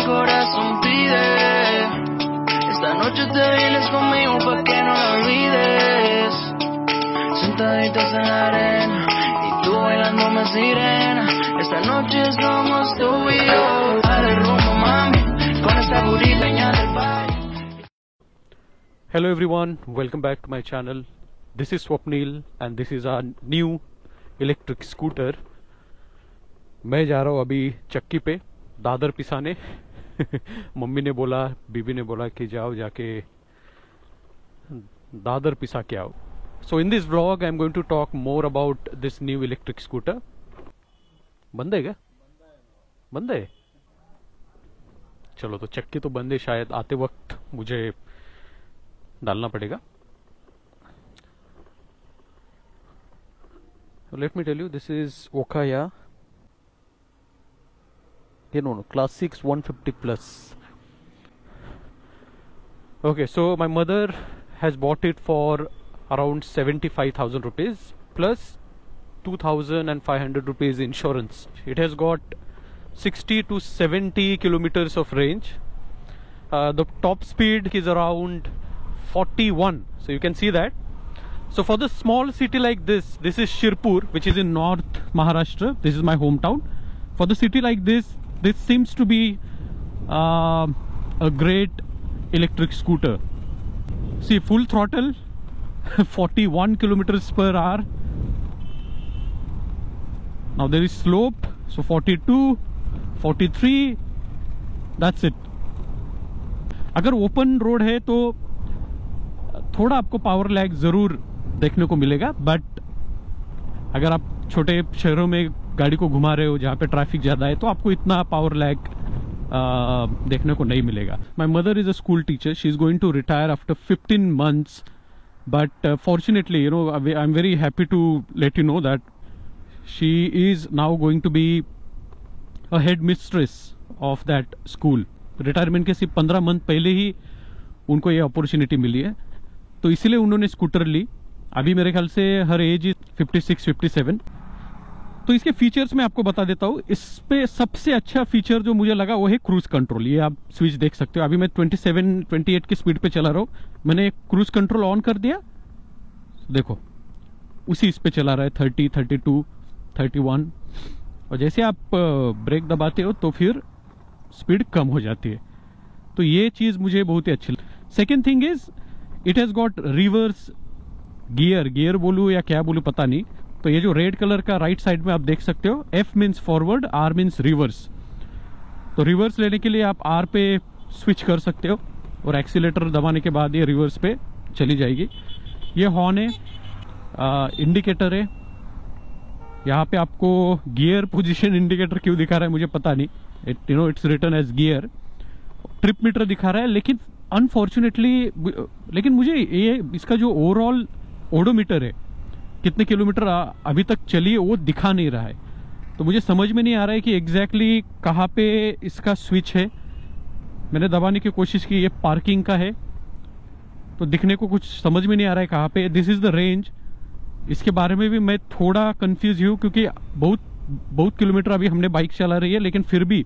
corazón pide. Esta noche te vienes conmigo pa' que no la olvides. Sentaditas en la arena y tú bailándome sirena. Esta noche somos tú y yo. Dale rumbo, mami, con esta burrita del baile. Hello everyone, welcome back to my channel. This is Swapnil and this is our new electric scooter. मैं जा रहा हूँ अभी चक्की पे Dadar पिसाने। Mummy ने बोला, बीबी ने बोला कि जाओ जाके दादर पिसा के आओ। So in this vlog I am going to talk more about this new electric scooter. बंद है क्या? बंद है? चलो तो चक्की तो बंद है, शायद आते वक्त मुझे डालना पड़ेगा। Let me tell you, this is Okaya. No, Classics 150 Plus. Okay, so my mother has bought it for around 75,000 rupees plus 2,500 rupees insurance. It has got 60 to 70 kilometers of range. The top speed is around 41, so you can see that. So for the small city like this is Shirpur, which is in North Maharashtra. This is my hometown. For the city like this seems to be a great electric scooter. See, full throttle, 41 kilometers per hour. Now there is slope, so 42, 43, that's it. अगर open road है तो थोड़ा आपको power lag जरूर देखने को मिलेगा, but अगर आप छोटे शहरों में गाड़ी को घुमा रहे हो जहाँ पे ट्रैफिक ज्यादा है तो आपको इतना पावर लैग देखने को नहीं मिलेगा। My mother is a school teacher, she is going to retire after 15 months, but fortunately you know I am very happy to let you know that she is now going to be a head mistress of that school. Retirement के सिर्फ 15 month पहले ही उनको ये opportunity मिली है, तो इसीलिए उन्होंने scooter ली। अभी मेरे ख्याल से हर एज 56-57। तो इसके फीचर्स मैं आपको बता देता हूँ। इस पे सबसे अच्छा फीचर जो मुझे लगा वो है क्रूज कंट्रोल। ये आप स्विच देख सकते हो। अभी मैं 27-28 की स्पीड पे चला रहा हूँ, मैंने क्रूज कंट्रोल ऑन कर दिया, देखो उसी इस पे चला रहा है 30, 32, 31, और जैसे आप ब्रेक दबाते हो तो फिर स्पीड कम हो जाती है। तो ये चीज मुझे बहुत ही अच्छी लगी। Second thing is it has got reverse gear बोलूं या क्या बोलूं पता नहीं। तो ये जो रेड कलर का राइट साइड में आप देख सकते हो, F means forward, R means reverse. तो रिवर्स लेने के लिए आप R पे स्विच कर सकते हो और एक्सीलेटर दबाने के बाद ये रिवर्स पे चली जाएगी। ये हॉर्न है, इंडिकेटर है। यहाँ पे आपको गियर पोजीशन इंडिकेटर क्यों दिखा रहा है मुझे पता नहीं, it's written as gear. Trip meter दिखा रहा है, लेकिन अनफॉर्चुनेटली लेकिन मुझे ये इसका जो ओवरऑल ओडोमीटर है, कितने किलोमीटर अभी तक चली है वो दिखा नहीं रहा है। तो मुझे समझ में नहीं आ रहा है कि एग्जैक्टली कहाँ पे इसका स्विच है। मैंने दबाने की कोशिश की, ये पार्किंग का है तो दिखने को कुछ समझ में नहीं आ रहा है कहाँ पे। This is the range. इसके बारे में भी मैं थोड़ा कंफ्यूज हूँ क्योंकि बहुत किलोमीटर अभी हमने बाइक चला रही है, लेकिन फिर भी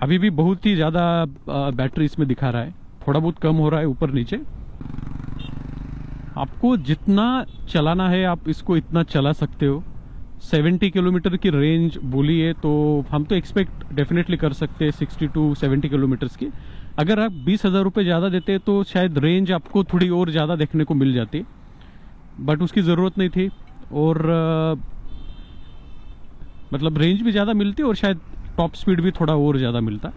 अभी भी बहुत ही ज्यादा बैटरी इसमें दिखा रहा है। थोड़ा बहुत कम हो रहा है ऊपर नीचे। आपको जितना चलाना है आप इसको इतना चला सकते हो। 70 किलोमीटर की रेंज बोली है तो हम तो एक्सपेक्ट डेफिनेटली कर सकते हैं 60 to 70 किलोमीटर्स की। अगर आप 20,000 रुपये ज्यादा देते तो शायद रेंज आपको थोड़ी और ज्यादा देखने को मिल जाती, बट उसकी जरूरत नहीं थी। और मतलब रेंज भी ज्यादा मिलती और शायद टॉप स्पीड भी थोड़ा और ज्यादा मिलता।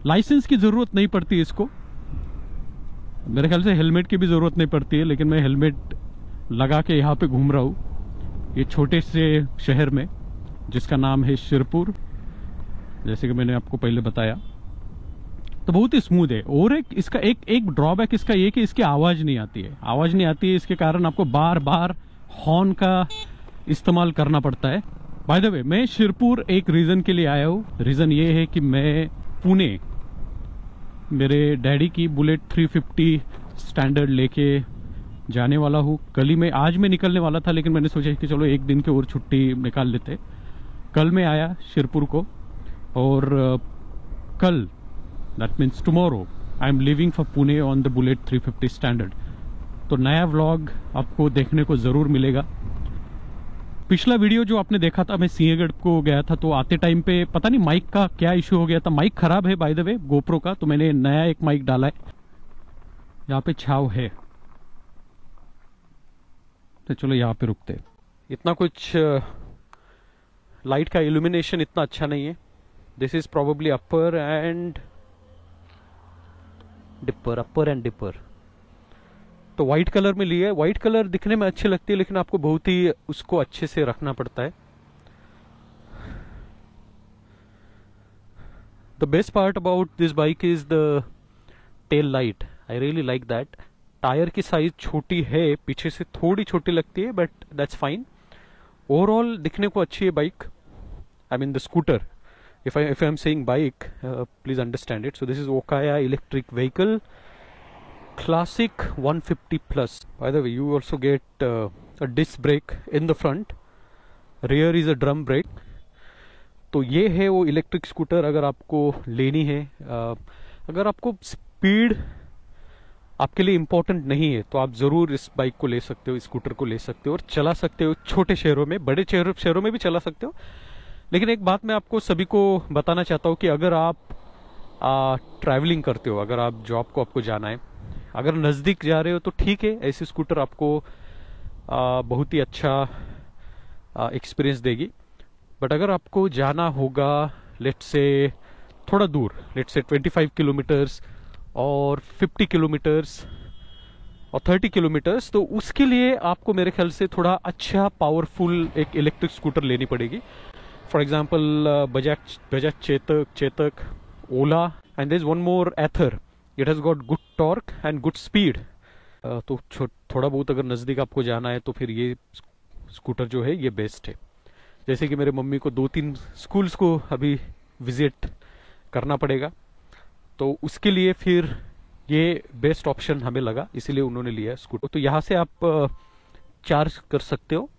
लाइसेंस की जरूरत नहीं पड़ती इसको, मेरे ख्याल से हेलमेट की भी जरूरत नहीं पड़ती है, लेकिन मैं हेलमेट लगा के यहाँ पे घूम रहा हूँ ये छोटे से शहर में जिसका नाम है शिरपुर, जैसे कि मैंने आपको पहले बताया। तो बहुत ही स्मूथ है। और इसका एक ड्रॉबैक इसका ये कि इसकी आवाज नहीं आती है। इसके कारण आपको बार बार हॉर्न का इस्तेमाल करना पड़ता है। बाय द वे, मैं शिरपुर एक रीजन के लिए आया हूँ। रीजन ये है कि मैं पुणे मेरे डैडी की बुलेट 350 स्टैंडर्ड लेके जाने वाला हूँ। आज मैं निकलने वाला था, लेकिन मैंने सोचा कि चलो एक दिन की और छुट्टी निकाल लेते। कल मैं आया शिरपुर को और कल that means tomorrow I am living for Pune on the bullet 350 standard. तो नया व्लॉग आपको देखने को जरूर मिलेगा। पिछला वीडियो जो आपने देखा था, मैं सिंहगढ़ को गया था, तो आते टाइम पे पता नहीं माइक का क्या इश्यू हो गया था। माइक खराब है बाय द वे गोप्रो का, तो मैंने नया एक माइक डाला है। यहाँ पे छाव है, तो चलो यहाँ पे रुकते हैं। इतना कुछ लाइट का इल्यूमिनेशन इतना अच्छा नहीं है। This is probably upper and dipper. तो व्हाइट कलर में लिया है। व्हाइट कलर दिखने में अच्छी लगती है, लेकिन आपको बहुत ही उसको अच्छे से रखना पड़ता है। The best part about this bike is the tail light. I really like that. Tyre की साइज छोटी है, पीछे से थोड़ी छोटी लगती है, बट दैट्स फाइन। ओवरऑल दिखने को अच्छी है bike. I mean the scooter. If I am saying bike, please understand it. So this is Okaya electric vehicle, classic 150 plus. By the way, you also get a disc brake in the front. Rear is a drum brake. तो ये है वो electric scooter. अगर आपको लेनी है, अगर आपको स्पीड आपके लिए इम्पोर्टेंट नहीं है, तो आप जरूर इस बाइक को ले सकते हो, इस स्कूटर को ले सकते हो और चला सकते हो। छोटे शहरों में, बड़े शहरों में भी चला सकते हो। लेकिन एक बात मैं आपको सभी को बताना चाहता हूँ कि अगर आप ट्रैवलिंग करते हो, अगर आप जॉब को आपको जाना है, अगर नज़दीक जा रहे हो तो ठीक है, ऐसी स्कूटर आपको बहुत ही अच्छा एक्सपीरियंस देगी। बट अगर आपको जाना होगा लेट्स से थोड़ा दूर, लेट्स से 25 किलोमीटर्स और 50 किलोमीटर्स और 30 किलोमीटर्स, तो उसके लिए आपको मेरे ख्याल से थोड़ा अच्छा पावरफुल एक इलेक्ट्रिक स्कूटर लेनी पड़ेगी। For example, Bajaj Chetak, Ola, and there's one more Ather. It has got good torque and good speed. तो थोड़ा बहुत अगर नज़दीक आपको जाना है तो फिर ये स्कूटर जो है ये बेस्ट है। जैसे कि मेरे मम्मी को 2-3 स्कूल्स को अभी विजिट करना पड़ेगा, तो उसके लिए फिर ये बेस्ट ऑप्शन हमें लगा, इसीलिए उन्होंने लिया स्कूटर। तो यहाँ से आप चार्ज कर सकते हो।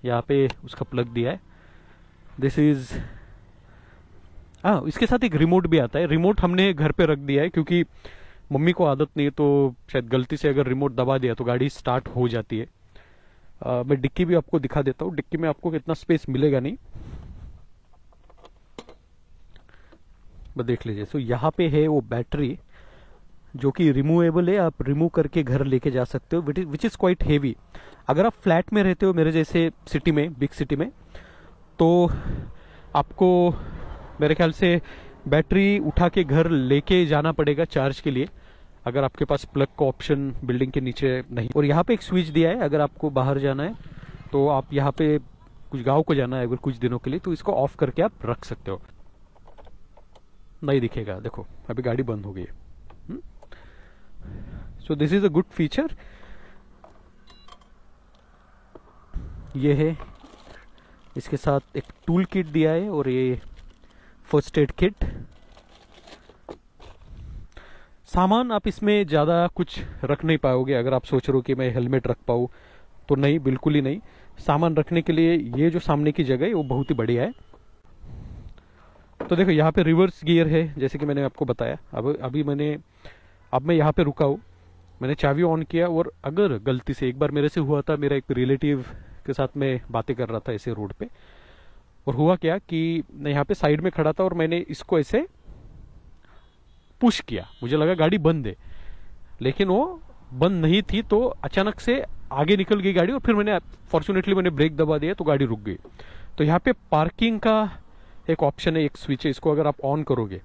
यहाँ पे उसका प्लग दिया है। दिस इज इसके साथ एक रिमोट भी आता है। रिमोट हमने घर पे रख दिया है क्योंकि मम्मी को आदत नहीं है, तो शायद गलती से अगर रिमोट दबा दिया तो गाड़ी स्टार्ट हो जाती है। मैं डिक्की भी आपको दिखा देता हूँ। डिक्की में आपको कितना स्पेस मिलेगा नहीं, बस देख लीजिए। सो यहाँ पे है वो बैटरी जो कि रिमूवेबल है, आप रिमूव करके घर लेके जा सकते हो, विच इज क्वाइट हेवी। अगर आप फ्लैट में रहते हो मेरे जैसे सिटी में, बिग सिटी में, तो आपको मेरे ख्याल से बैटरी उठा के घर लेके जाना पड़ेगा चार्ज के लिए, अगर आपके पास प्लग का ऑप्शन बिल्डिंग के नीचे नहीं। और यहाँ पे एक स्विच दिया है, अगर आपको बाहर जाना है तो आप यहाँ पे कुछ गांव को जाना है अगर कुछ दिनों के लिए, तो इसको ऑफ करके आप रख सकते हो। नहीं दिखेगा, देखो अभी गाड़ी बंद हो गई है। So this is a good feature. ये है, इसके साथ एक टूल किट दिया है और ये फर्स्ट एड किट। सामान आप इसमें ज़्यादा कुछ रख नहीं पाओगे। अगर आप सोच रहे हो कि मैं हेलमेट रख पाऊँ, तो नहीं, बिल्कुल ही नहीं। सामान रखने के लिए ये जो सामने की जगह है वो बहुत ही बढ़िया है। तो देखो यहाँ पे रिवर्स गियर है, जैसे कि मैंने आपको बताया। अब मैं यहाँ पे रुका हूँ, मैंने चाबी ऑन किया, और अगर गलती से, एक बार मेरे से हुआ था, मेरा एक रिलेटिव के साथ मैं बातें कर रहा था ऐसे रोड पे, और हुआ क्या कि मैं यहाँ पे साइड में खड़ा था और मैंने इसको ऐसे पुश किया, मुझे लगा गाड़ी बंद है, लेकिन वो बंद नहीं थी। तो अचानक से आगे निकल गई गाड़ी, और फिर मैंने फॉर्चुनेटली मैंने ब्रेक दबा दिया तो गाड़ी रुक गई। तो यहाँ पे पार्किंग का एक ऑप्शन है, एक स्विच है, इसको अगर आप ऑन करोगे,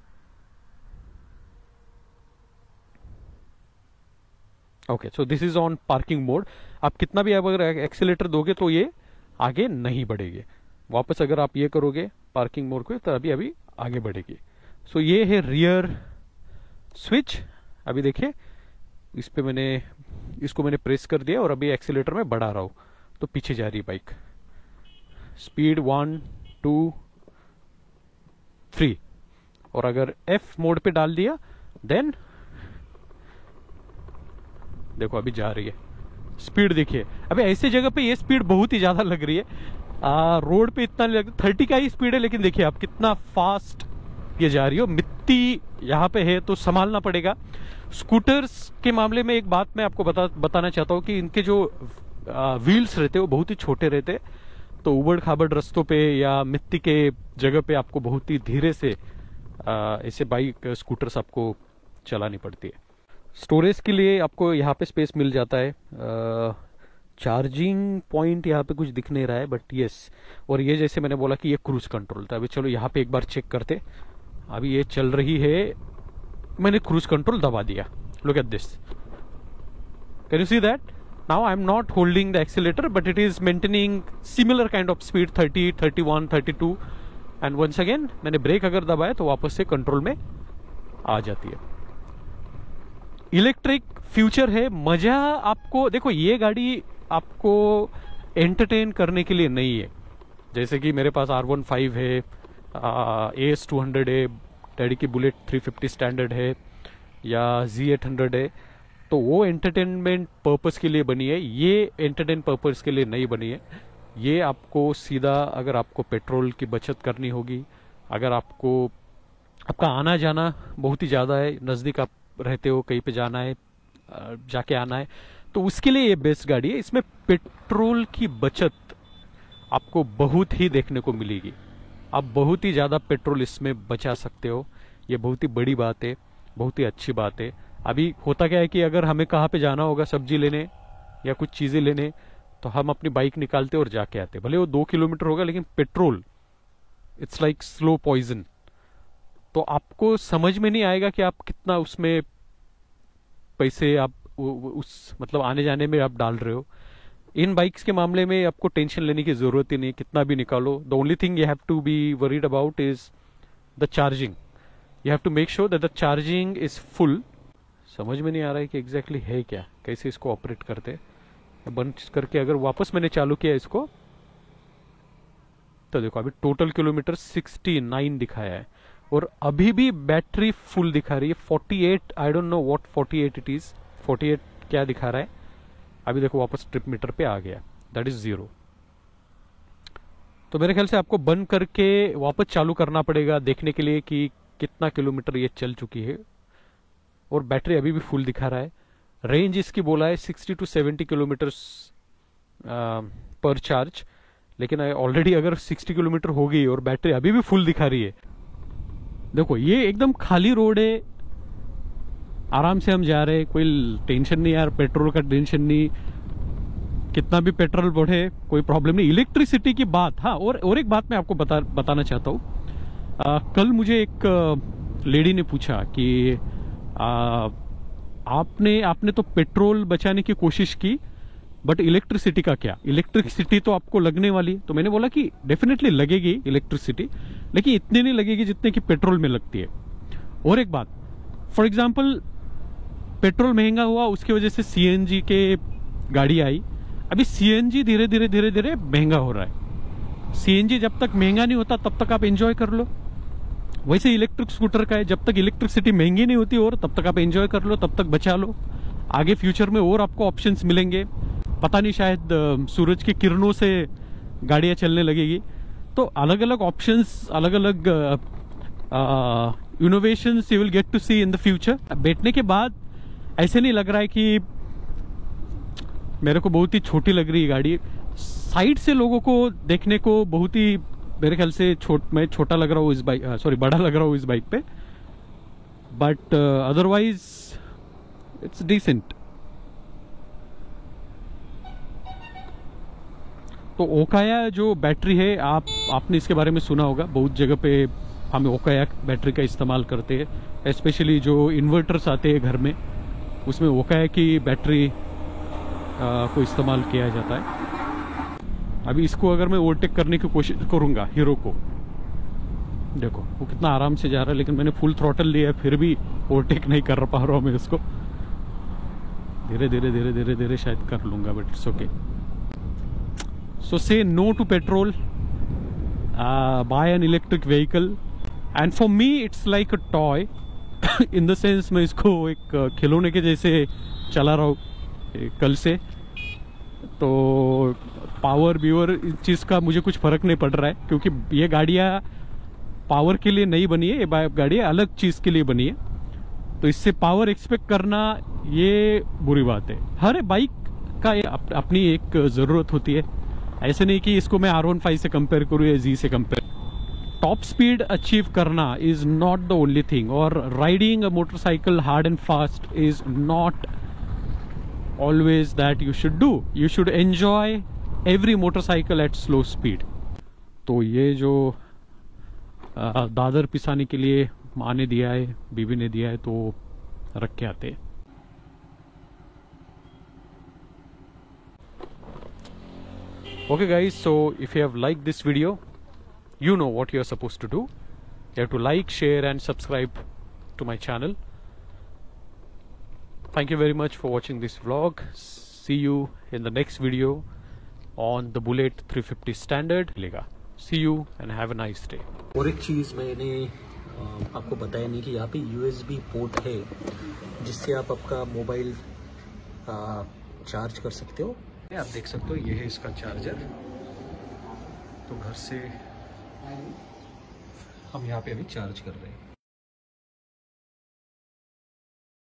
okay, so this is on parking mode. आप कितना भी अगर एक्सीलेटर दोगे तो ये आगे नहीं बढ़ेगी। वापस अगर आप ये करोगे पार्किंग मोड को, तो अभी आगे बढ़ेगी। सो ये है रियर स्विच। अभी देखिए, इस पे इसको मैंने प्रेस कर दिया और अभी एक्सीलेटर में बढ़ा रहा हूं, तो पीछे जा रही है बाइक। स्पीड 1, 2, 3, और अगर F मोड पे डाल दिया देन देखो अभी जा रही है। स्पीड देखिए, अबे ऐसे जगह पे ये स्पीड बहुत ही ज्यादा लग रही है। रोड पे इतना नहीं लगता, 30 का ही स्पीड है, लेकिन देखिए आप कितना फास्ट ये जा रही हो। मिट्टी यहाँ पे है तो संभालना पड़ेगा। स्कूटर्स के मामले में एक बात मैं आपको बताना चाहता हूँ कि इनके जो व्हील्स रहते हैं वो बहुत ही छोटे रहते हैं, तो उबड़ खाबड़ रास्तों पे या मिट्टी के जगह पे आपको बहुत ही धीरे से ऐसे बाइक स्कूटर्स आपको चलानी पड़ती है। स्टोरेज के लिए आपको यहाँ पे स्पेस मिल जाता है। चार्जिंग पॉइंट यहाँ पे कुछ दिख नहीं रहा है, बट यस। और ये जैसे मैंने बोला कि ये क्रूज कंट्रोल था। अभी चलो यहाँ पे एक बार चेक करते। अभी ये चल रही है, मैंने क्रूज कंट्रोल दबा दिया। Look at this, can you see that? Now I am not holding the accelerator but it is maintaining similar kind of speed 30, 31, 32। And once again मैंने ब्रेक अगर दबाया तो वापस से कंट्रोल में आ जाती है। इलेक्ट्रिक फ्यूचर है, मजा आपको देखो। ये गाड़ी आपको एंटरटेन करने के लिए नहीं है। जैसे कि मेरे पास R15 है, AS200 है, डैडी की बुलेट 350 स्टैंडर्ड है, या Z800 है, तो वो एंटरटेनमेंट पर्पस के लिए बनी है। ये एंटरटेन पर्पस के लिए नहीं बनी है। ये आपको सीधा, अगर आपको पेट्रोल की बचत करनी होगी, अगर आपको आपका आना जाना बहुत ही ज़्यादा है, नज़दीक आप रहते हो, कहीं पे जाना है, जाके आना है, तो उसके लिए ये बेस्ट गाड़ी है। इसमें पेट्रोल की बचत आपको बहुत ही देखने को मिलेगी। आप बहुत ही ज़्यादा पेट्रोल इसमें बचा सकते हो। ये बहुत ही बड़ी बात है, बहुत ही अच्छी बात है। अभी होता क्या है कि अगर हमें कहाँ पे जाना होगा सब्जी लेने या कुछ चीज़ें लेने, तो हम अपनी बाइक निकालते और जाके आते। भले वो 2 किलोमीटर होगा, लेकिन petrol it's like slow poison. तो आपको समझ में नहीं आएगा कि आप कितना उसमें पैसे आप उस मतलब आने जाने में आप डाल रहे हो। इन बाइक्स के मामले में आपको टेंशन लेने की जरूरत ही नहीं, कितना भी निकालो। The only thing you have to be worried about is the charging. You have to make sure that the charging is full. समझ में नहीं आ रहा है कि एग्जैक्टली है क्या, कैसे इसको ऑपरेट करते। बंद करके अगर वापस मैंने चालू किया इसको, तो देखो अभी टोटल किलोमीटर 69 दिखाया है और अभी भी बैटरी फुल दिखा रही है। 48, I don't know what 48 it is, 48 क्या दिखा रहा है। अभी देखो वापस ट्रिप मीटर पे आ गया, दैट इज 0। तो मेरे ख्याल से आपको बंद करके वापस चालू करना पड़ेगा देखने के लिए कि कितना किलोमीटर ये चल चुकी है। और बैटरी अभी भी फुल दिखा रहा है। रेंज इसकी बोला है 60 to 70 किलोमीटर पर चार्ज, लेकिन ऑलरेडी अगर 60 किलोमीटर हो गई और बैटरी अभी भी फुल दिखा रही है। देखो ये एकदम खाली रोड है, आराम से हम जा रहे हैं, कोई टेंशन नहीं यार, पेट्रोल का टेंशन नहीं, कितना भी पेट्रोल बढ़े कोई प्रॉब्लम नहीं। इलेक्ट्रिसिटी की बात, हाँ, और एक बात मैं आपको बताना चाहता हूँ। कल मुझे एक लेडी ने पूछा कि आपने तो पेट्रोल बचाने की कोशिश की, बट इलेक्ट्रिसिटी का क्या? इलेक्ट्रिसिटी तो आपको लगने वाली। तो मैंने बोला कि डेफिनेटली लगेगी इलेक्ट्रिसिटी, लेकिन इतनी नहीं लगेगी जितने की पेट्रोल में लगती है। और एक बात, फॉर एग्जांपल पेट्रोल महंगा हुआ, उसकी वजह से सीएनजी के गाड़ी आई। अभी सीएनजी धीरे धीरे महंगा हो रहा है। सीएनजी जब तक महंगा नहीं होता तब तक आप एंजॉय कर लो। वैसे इलेक्ट्रिक स्कूटर का है, जब तक इलेक्ट्रिसिटी महंगी नहीं होती और तब तक आप एंजॉय कर लो, तब तक बचा लो। आगे फ्यूचर में और आपको ऑप्शंस मिलेंगे, पता नहीं, शायद सूरज की किरणों से गाड़ियां चलने लगेगी। तो अलग अलग ऑप्शंस, अलग अलग innovations you will get to see in the future. बैठने के बाद ऐसे नहीं लग रहा है कि मेरे को बहुत ही छोटी लग रही है गाड़ी। साइड से लोगों को देखने को बहुत ही, मेरे ख्याल से मैं छोटा लग रहा हूँ इस बाइक, सॉरी बड़ा लग रहा हूँ इस बाइक पे, बट अदरवाइज इट्स डिसेंट। तो ओकाया जो बैटरी है, आपने इसके बारे में सुना होगा, बहुत जगह पे हम ओकाया बैटरी का इस्तेमाल करते हैं। स्पेशली जो इन्वर्टर्स आते हैं घर में, उसमें ओकाया की बैटरी को इस्तेमाल किया जाता है। अभी इसको अगर मैं ओवरटेक करने की कोशिश करूंगा, हीरो को, देखो वो कितना आराम से जा रहा है, लेकिन मैंने फुल थ्रॉटल लिया है, फिर भी ओवरटेक नहीं कर पा रहा हूं मैं इसको। धीरे धीरे शायद कर लूंगा, but it's okay. So say no to petrol, buy an electric vehicle, and for me it's like a toy in the sense मैं इसको एक खिलौने के जैसे चला रहा हूँ कल से। तो पावर बीवर इस चीज़ का मुझे कुछ फर्क नहीं पड़ रहा है, क्योंकि ये गाड़ियाँ पावर के लिए नहीं बनी है, ये गाड़ी अलग चीज के लिए बनी है, तो इससे पावर एक्सपेक्ट करना ये बुरी बात है। हर बाइक का अपनी एक जरूरत होती है, ऐसे नहीं कि इसको मैं R15 से कंपेयर करूँ या Z से कंपेयर। टॉप स्पीड अचीव करना is not the only thing, और riding a motorcycle hard and fast is not always that you should do. You should enjoy every motorcycle at slow speed. तो ये जो दादर पिसाने के लिए माँ ने दिया है, बीबी ने दिया है, तो रख के आते हैं। Okay guys, so if you have liked this video, you know what you are supposed to do. You have to like, share and subscribe to my channel. Thank you very much for watching this vlog. See you in the next video on the Bullet 350 Standard. See you and have a nice day. और एक चीज़ मैंने आपको बताया नहीं कि यहाँ पे USB port है जिससे आप आपका मोबाइल चार्ज कर सकते हो। आप देख सकते हो ये है इसका चार्जर। तो घर से हम यहाँ पे अभी चार्ज कर रहे हैं।